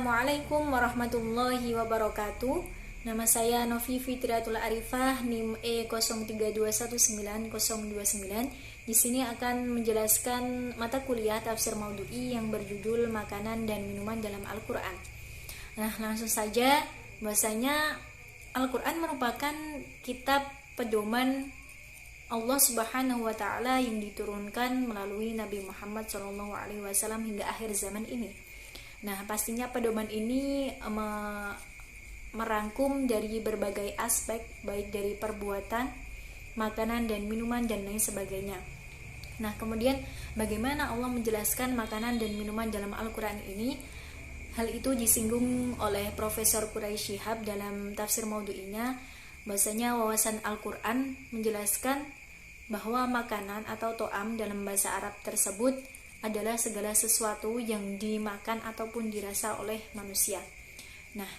Assalamualaikum warahmatullahi wabarakatuh. Nama saya Novi Fitriatul Arifah, NIM E03219029. Di sini akan menjelaskan mata kuliah tafsir maudhu'i yang berjudul Makanan dan Minuman dalam Al-Qur'an. Nah, langsung saja, bahwasanya Al-Qur'an merupakan kitab pedoman Allah Subhanahu wa taala yang diturunkan melalui Nabi Muhammad SAW hingga akhir zaman ini. Nah, pastinya pedoman ini merangkum dari berbagai aspek, baik dari perbuatan, makanan dan minuman dan lain sebagainya. Nah, kemudian bagaimana Allah menjelaskan makanan dan minuman dalam Al-Qur'an ini? Hal itu disinggung oleh Profesor Quraisy Shihab dalam tafsir maudhu'inya, bahwasanya wawasan Al-Qur'an menjelaskan bahwa makanan atau to'am dalam bahasa Arab tersebut adalah segala sesuatu yang dimakan ataupun dirasa oleh manusia. Nah,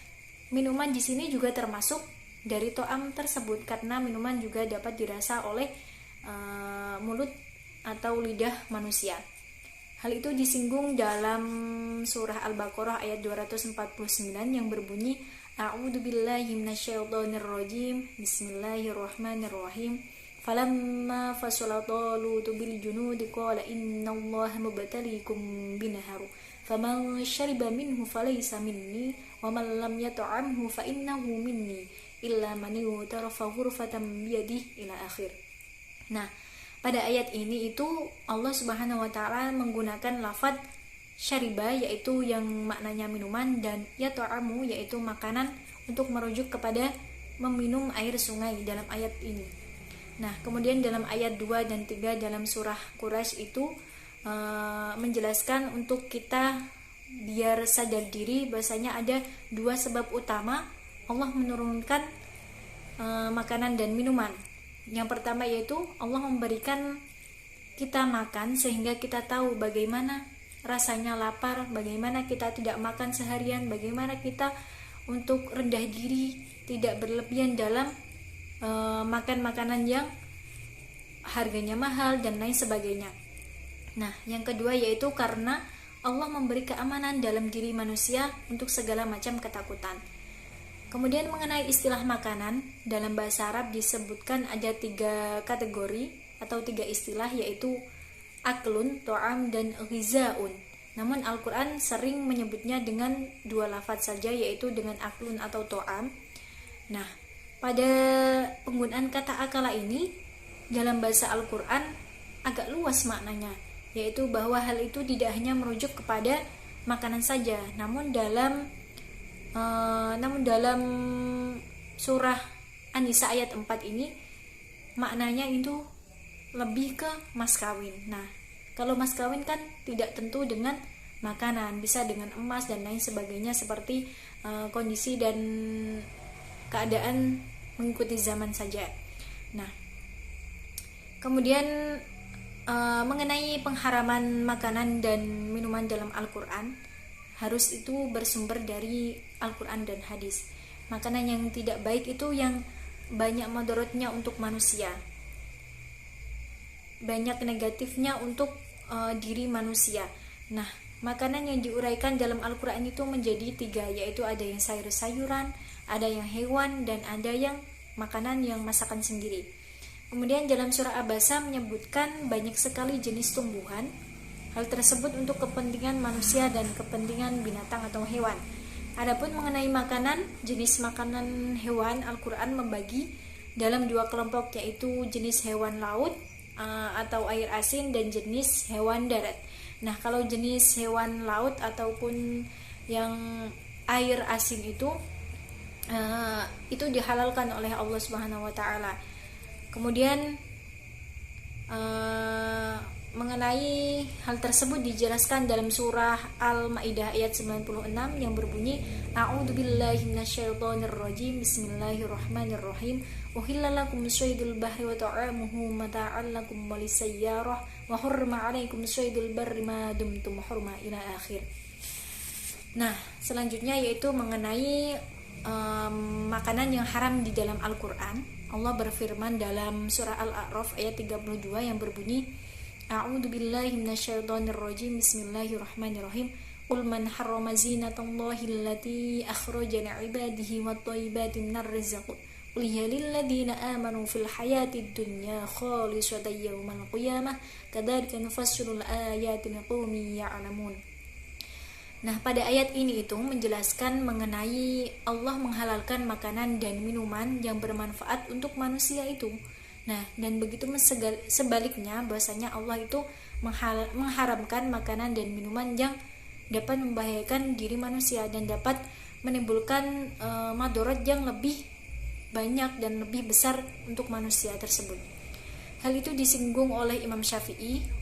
minuman di sini juga termasuk dari to'am tersebut, karena minuman juga dapat dirasa oleh mulut atau lidah manusia. Hal itu disinggung dalam surah Al-Baqarah ayat 249 yang berbunyi, A'udzubillahi minasyaitonirrajim, Bismillahirrahmanirrahim. Falamma fasala talutu bil junudi qala innallaha mubtaliikum binahar faman shariba minhu falaysa minni wa man lam yat'amhu fa innahu minni illa man yutarafa ghurfatan biyadihi ila akhir. Nah, pada ayat ini itu Allah Subhanahu wa taala menggunakan lafaz syariba, yaitu yang maknanya minuman, dan yat'amu yaitu makanan, untuk merujuk kepada meminum air sungai dalam ayat ini. Nah, kemudian dalam ayat 2 dan 3 dalam surah Quraisy itu menjelaskan untuk kita biar sadar diri bahwasanya ada dua sebab utama Allah menurunkan makanan dan minuman. Yang pertama yaitu Allah memberikan kita makan sehingga kita tahu bagaimana rasanya lapar, bagaimana kita tidak makan seharian, bagaimana kita untuk rendah diri, tidak berlebihan dalam makan makanan yang harganya mahal dan lain sebagainya. Nah, yang kedua yaitu karena Allah memberi keamanan dalam diri manusia untuk segala macam ketakutan. Kemudian mengenai istilah makanan, dalam bahasa Arab disebutkan ada 3 kategori atau 3 istilah, yaitu aklun, to'am, dan ghizaun. Namun Al-Quran sering menyebutnya dengan 2 lafaz saja, yaitu dengan aklun atau to'am. Nah, pada penggunaan kata akala ini dalam bahasa Al-Quran agak luas maknanya, yaitu bahwa hal itu tidak hanya merujuk kepada makanan saja, namun dalam surah An-Nisa ayat 4 ini maknanya itu lebih ke mas kawin. Nah, kalau mas kawin kan tidak tentu dengan makanan, bisa dengan emas dan lain sebagainya, seperti kondisi dan keadaan mengikuti zaman saja. Nah, kemudian mengenai pengharaman makanan dan minuman dalam Al-Quran, harus itu bersumber dari Al-Quran dan hadis. Makanan yang tidak baik itu yang banyak mudaratnya untuk manusia, banyak negatifnya untuk diri manusia. Nah, makanan yang diuraikan dalam Al-Quran itu menjadi 3, yaitu ada yang sayur-sayuran, ada yang hewan, dan ada yang makanan yang masakan sendiri. Kemudian dalam surah Abasa menyebutkan banyak sekali jenis tumbuhan. Hal tersebut untuk kepentingan manusia dan kepentingan binatang atau hewan. Adapun mengenai makanan, jenis makanan hewan, Al-Quran membagi dalam 2 kelompok, yaitu jenis hewan laut atau air asin dan jenis hewan darat. Nah, kalau jenis hewan laut ataupun yang air asin itu dihalalkan oleh Allah Subhanahu wa taala. Kemudian mengenai hal tersebut dijelaskan dalam surah Al-Maidah ayat 96 yang berbunyi, A'udzubillahi minasyaitonirrajim, Bismillahirrahmanirrahim. Uhilla lakum syaydul bahri wa ta'amuhu mata'an lakum walisayyarah wa hurma 'alaikum syaydul barri ma dumtum hurma ila akhir. Nah, selanjutnya yaitu mengenai makanan yang haram di dalam Al-Quran. Allah berfirman dalam surah Al-A'raf ayat 32 yang berbunyi, A'udzubillahi minasyaitonirrajim, Bismillahirrahmanirrahim. Qul man harrama zinatallahi allati akhraja li'ibadihi wat-thayyibati minar rizq. Qul hiya lilladzina amanu fil hayatid dunya khalisatan yaumal qiyamah kadzalika nufassilul ayati liqaumin ya'lamun. Nah, pada ayat ini itu menjelaskan mengenai Allah menghalalkan makanan dan minuman yang bermanfaat untuk manusia itu. Nah, dan begitu sebaliknya bahwasanya Allah itu mengharamkan makanan dan minuman yang dapat membahayakan diri manusia dan dapat menimbulkan madharat yang lebih banyak dan lebih besar untuk manusia tersebut. Hal itu disinggung oleh Imam Syafi'i.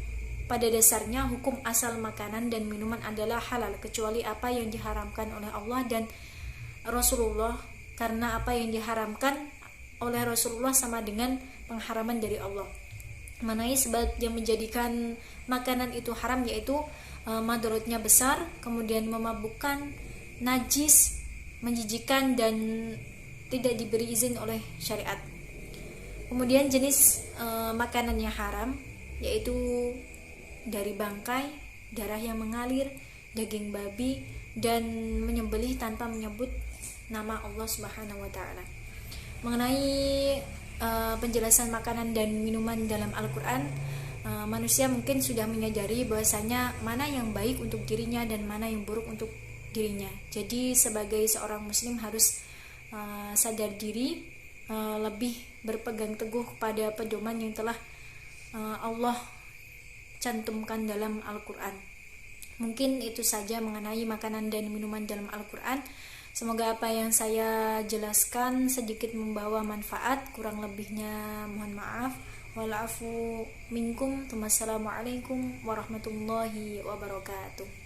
Pada dasarnya hukum asal makanan dan minuman adalah halal kecuali apa yang diharamkan oleh Allah dan Rasulullah, karena apa yang diharamkan oleh Rasulullah sama dengan pengharaman dari Allah. Mengenai sebab yang menjadikan makanan itu haram yaitu madharatnya besar, kemudian memabukkan, najis, menjijikan dan tidak diberi izin oleh syariat. Kemudian jenis makanan yang haram yaitu dari bangkai, darah yang mengalir, daging babi, dan menyembelih tanpa menyebut nama Allah Subhanahu wa taala. Mengenai penjelasan makanan dan minuman dalam Al-Qur'an, manusia mungkin sudah menyadari bahwasanya mana yang baik untuk dirinya dan mana yang buruk untuk dirinya. Jadi sebagai seorang muslim harus sadar diri, lebih berpegang teguh pada pedoman yang telah Allah cantumkan dalam Al-Qur'an. Mungkin itu saja mengenai makanan dan minuman dalam Al-Qur'an. Semoga apa yang saya jelaskan sedikit membawa manfaat, kurang lebihnya mohon maaf. Wal afu minkum. Wassalamualaikum warahmatullahi wabarakatuh.